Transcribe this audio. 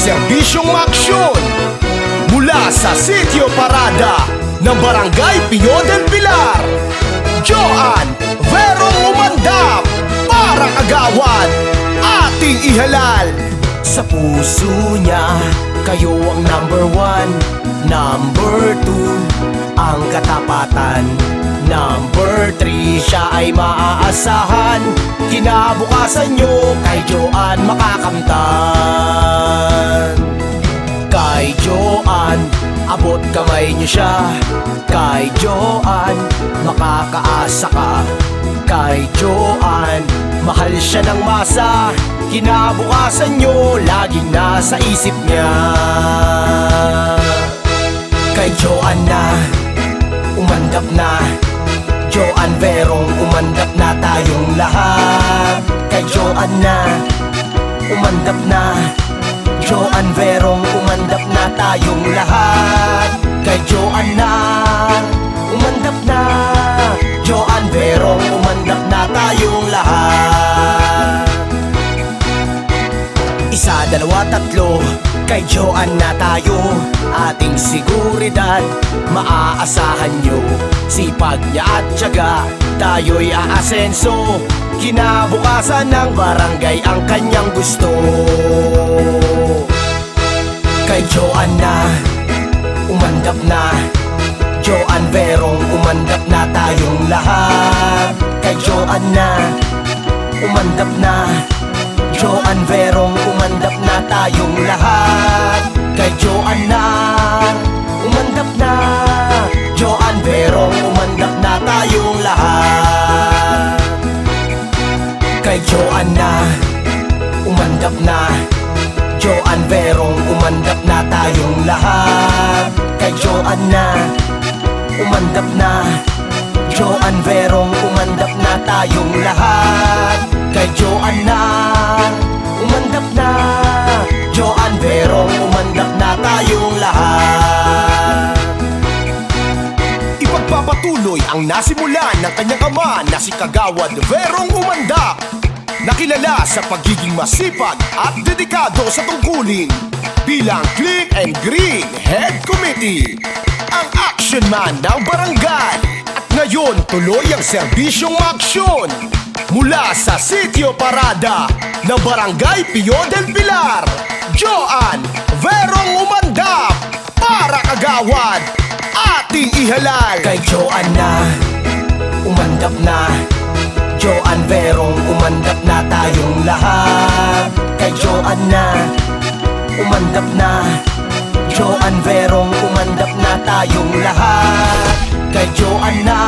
serbisyong maaksyon mula sa Sitio Parada ng Barangay Pio del Pilar. Joan Verong umandap, parang agawad, ating ihalal. Sa puso niya, kayo ang number 1. Number 2, ang katapatan. Number 3, siya ay maaasahan. Kinabukasan nyo, kay Joan makakamtan. Kay Joan, abot kamay niyo siya. Kay Joan, makakaasa ka. Kay Joan, mahal siya ng masa. Kinabukasan nyo, laging nasa isip niya. Kay Joan na, umandap na. Joan Verong, umandap na tayong lahat. Kay Joan na, umandap na. Joan Verong, umandap na tayong lahat. Kay Joan na, umandap na. Joan Verong, umandap na tayong lahat. Isa, dalawa, tatlo, kay Joan na tayo. Ating seguridad, maaasahan nyo. Sipag niya at tiyaga, tayo'y aasenso. Kinabukasan ng barangay ang kanyang gusto. Kay Joan na, umandap na. Joan Verong, umandap na tayong lahat. Kay Joan na, umandap na. Joan Verong, umandap na tayong lahat. Kay Joan na, umandap na. Joan Verong, umandap na tayong lahat. Kay Joan na, umandap na. Joan Verong, umandap na tayong lahat. Kay Joan na, umandap na. Joan Verong, umandap na tayong lahat. Kay Joan na, umandap na. Joan Verong, umandap na tayong lahat. Ipagpapatuloy ang nasimulan ng kanyang ama na si Kagawad Verong umandap, nakilala sa pagiging masipag at dedikado sa tungkulin bilang Clean and Green Head Committee, ang action man ng barangay. At ngayon tuloy ang serbisyong maaksyon mula sa Sitio Parada ng Barangay Pio del Pilar. Joan Verong umandap, para kagawad, ating ihalal. Kay Joan na, umandap na. Joan Verong, umandap na tayong lahat. Kay Joan na, umandap na. Joan Verong, umandap na tayong lahat. Kay Joan na,